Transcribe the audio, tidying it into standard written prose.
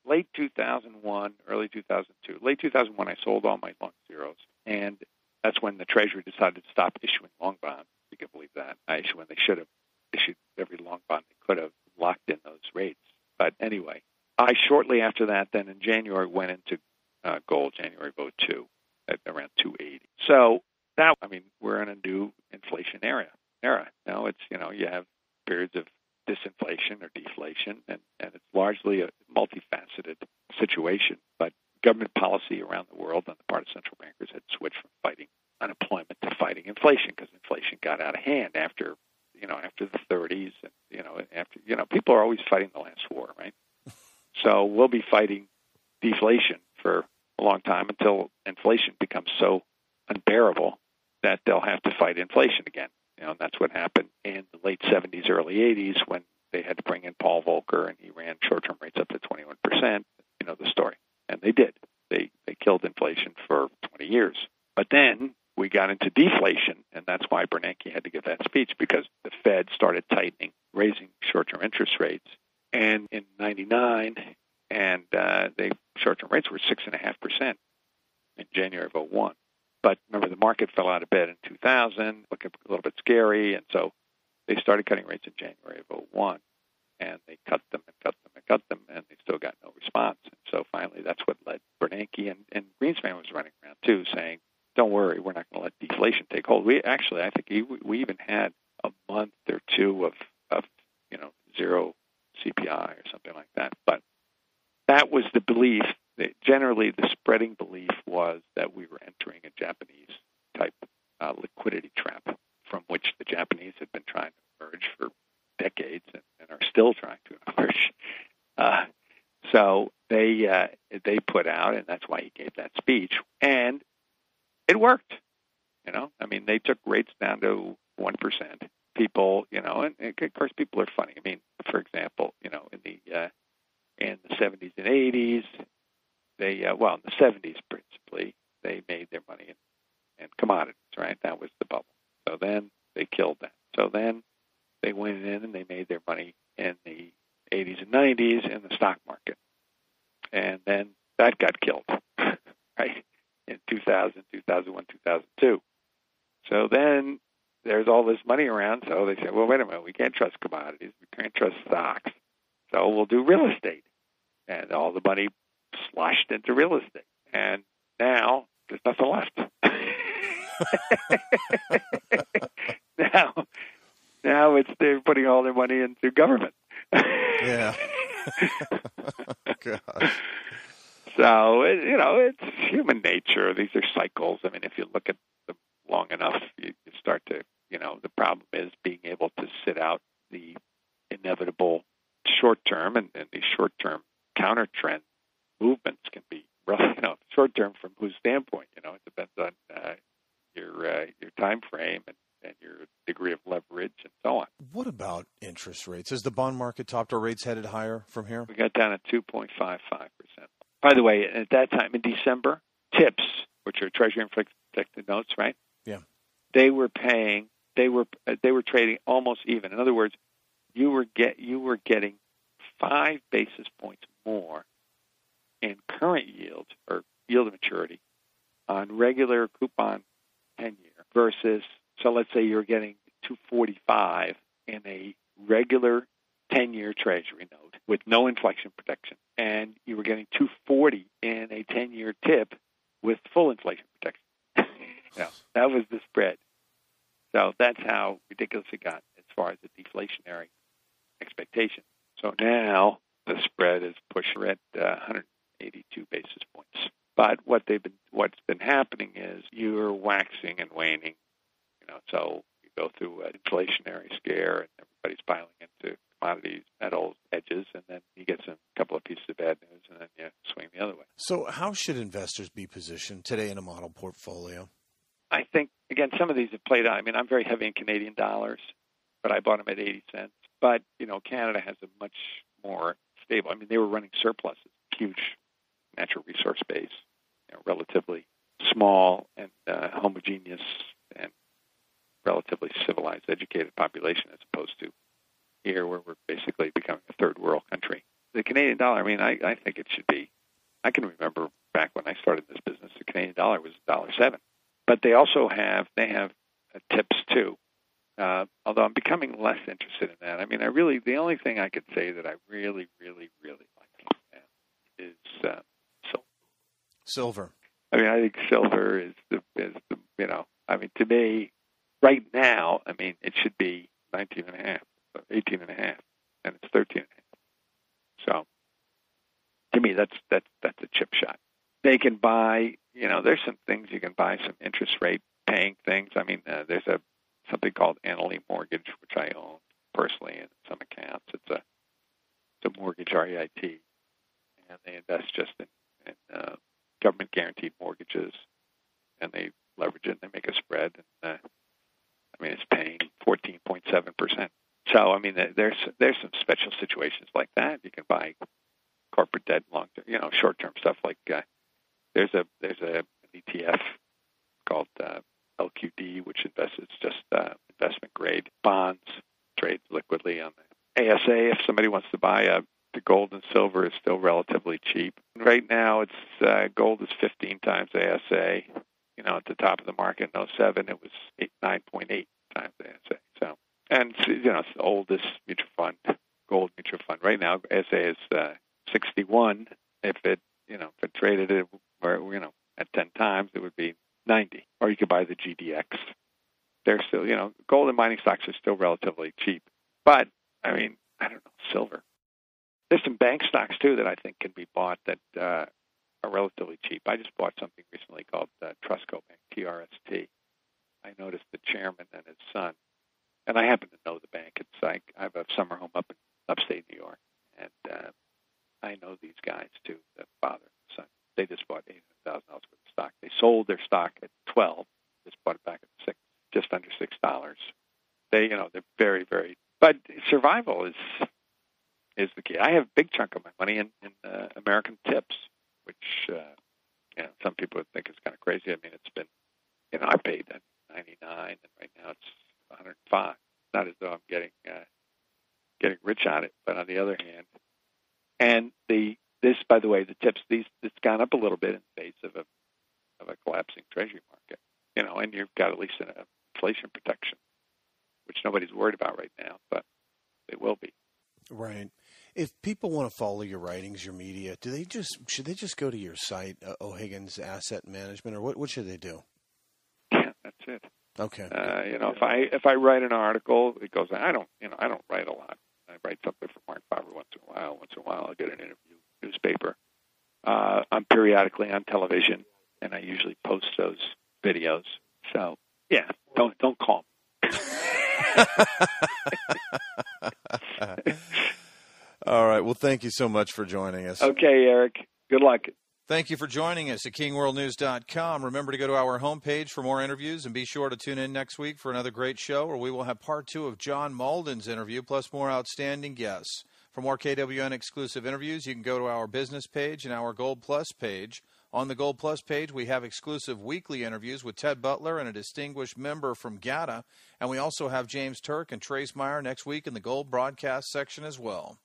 late 2001, early 2002. Late 2001, I sold all my long zeros, and that's when the Treasury decided to stop issuing long bonds. You can believe that. When they should have issued every long bond they could have, locked in those rates. But anyway, I shortly after that, then in January, went into gold, January of 2002, at around 280. So that, we're in a new inflation era. Now it's, you have periods of disinflation or deflation, and it's largely a multifaceted situation. But government policy around the world on the part of central bankers had switched from fighting unemployment to fighting inflation, because inflation got out of hand after the 30s, and people are always fighting the last war, right? So we'll be fighting deflation for a long time until inflation becomes so unbearable that they'll have to fight inflation again. And that's what happened in the late 70s, early 80s, when they had to bring in Paul Volcker, and he ran short-term rates up to 21%. You know the story. And they did. They killed inflation for 20 years. But then we got into deflation, and that's why Bernanke had to give that speech, because the Fed started tightening, raising short-term interest rates. And in 99, and short-term rates were 6.5% in January of 2001. But remember, the market fell out of bed in 2000, looking a little bit scary, and so they started cutting rates in January of 2001, and they cut them and cut them and cut them, and they still got no response. And so finally, that's what led Bernanke, and Greenspan was running around too, saying, "Don't worry, we're not going to let deflation take hold." I think we even had a month or two of zero CPI or something like that. But that was the belief. Generally, the spreading belief was that we were entering a Japanese-type liquidity trap from which the Japanese had been trying to emerge for decades and are still trying to emerge. So they put out, and that's why he gave that speech, and it worked. They took rates down to 1%. People, and of course, people are funny. For example, in the 70s and 80s. In the 70s principally, they made their money in commodities, right? That was the bubble. So then they killed that. So then they went in and they made their money in the 80s and 90s in the stock market. And then that got killed, right, in 2000, 2001, 2002. So then there's all this money around, so they said, well, wait a minute, we can't trust commodities, we can't trust stocks, so we'll do real estate. And all the money sloshed into real estate. And now there's nothing left. Now they're putting all their money into government. Yeah. Gosh. So, it's human nature. These are cycles. If you look at them long enough, you start to, the problem is being able to sit out the inevitable short-term, and these short-term counter-trend movements can be really, short-term from whose standpoint. It depends on your time frame and your degree of leverage and so on. What about interest rates? Has the bond market topped, or rates headed higher from here? We got down at 2.55%. By the way, at that time in December, TIPS, which are Treasury and protected notes, right? Yeah. They were trading almost even. In other words, you were getting 5 basis points more in current yield or yield of maturity on regular coupon 10-year versus, so let's say you're getting 245 in a regular 10-year Treasury note with no inflation protection, and you were getting 240 in a 10-year tip with full inflation protection. That was the spread. So that's how ridiculous it got as far as the deflationary expectation. So now the spread is pushed at 182 basis points. But what's been happening is you're waxing and waning. So you go through an inflationary scare, and everybody's piling into commodities, metals, hedges, and then you get a couple of pieces of bad news, and then you swing the other way. So how should investors be positioned today in a model portfolio? I think, again, some of these have played out. I'm very heavy in Canadian dollars, but I bought them at 80 cents. But, Canada has a much more stable. They were running surpluses, huge natural resource base, relatively small and homogeneous and relatively civilized, educated population, as opposed to here where we're basically becoming a third world country. the Canadian dollar, I mean, I think it should be. I can remember back when I started this business, the Canadian dollar was $1.07. But they also have tips too. Although I'm becoming less interested in that. I mean, the only thing I could say that I really, really, really like is silver. Silver. I mean, I think silver is the I mean, to me, right now, I mean, it should be 19.5, 18.5, and it's 13.5. So, to me, that's a chip shot. They can buy, there's some things you can buy, some interest rate paying things. I mean, there's something called Annalee Mortgage, which I own personally in some accounts. It's a mortgage REIT, and they invest just in government guaranteed mortgages, and they leverage it and they make a spread, and I mean, it's paying 14.7%. So, I mean, there's some special situations like that. You can buy corporate debt, long-term, short-term stuff like there's an ETF called LQD, which invests just investment grade bonds, trades liquidly on the ASA. If somebody wants to buy the gold and silver is still relatively cheap. Right now, it's gold is 15 times ASA. At the top of the market in 2007, it was 9.8 times ASA. So, and it's the oldest mutual fund, gold mutual fund. Right now, ASA is 61. If it traded it, at 10 times, it would be 90. Or you could buy the GDX. They're still, gold and mining stocks are still relatively cheap. But I mean, I don't know, silver. There's some bank stocks too that I think can be bought that are relatively cheap. I just bought something recently called Trustco Bank, TRST. I noticed the chairman and his son, and I happen to know the bank. It's like I have a summer home up in upstate New York, and I know these guys too, the father and son. They just bought $800,000 worth of stock. They sold their stock at 12, just bought it back at just under $6. They're very, very. But survival is the key. I have a big chunk of my money in American tips, which some people would think is kind of crazy. I mean, it's been, I paid that 99, and right now it's 105. Not as though I'm getting rich on it, but on the other hand, and by the way, the tips, it's gone up a little bit in the face of a collapsing treasury market, and you've got at least an inflation protection, which nobody's worried about right now, but they will be. Right. If people want to follow your writings, your media, should they just go to your site, OHiggins Asset Management, or what should they do? Yeah, that's it. Okay. If I write an article, it goes. I don't write a lot. I write something for Mark Faber once in a while. Once in a while, I'll get an interview newspaper. I'm periodically on television, and I usually post those videos. So yeah, don't call me. All right. Well, thank you so much for joining us. Okay, Eric. Good luck. Thank you for joining us at KingWorldNews.com. Remember to go to our homepage for more interviews, and be sure to tune in next week for another great show where we will have part 2 of John Malden's interview, plus more outstanding guests. For more KWN exclusive interviews, you can go to our business page and our Gold Plus page. On the Gold Plus page, we have exclusive weekly interviews with Ted Butler and a distinguished member from GATA. And we also have James Turk and Trace Meyer next week in the Gold broadcast section as well.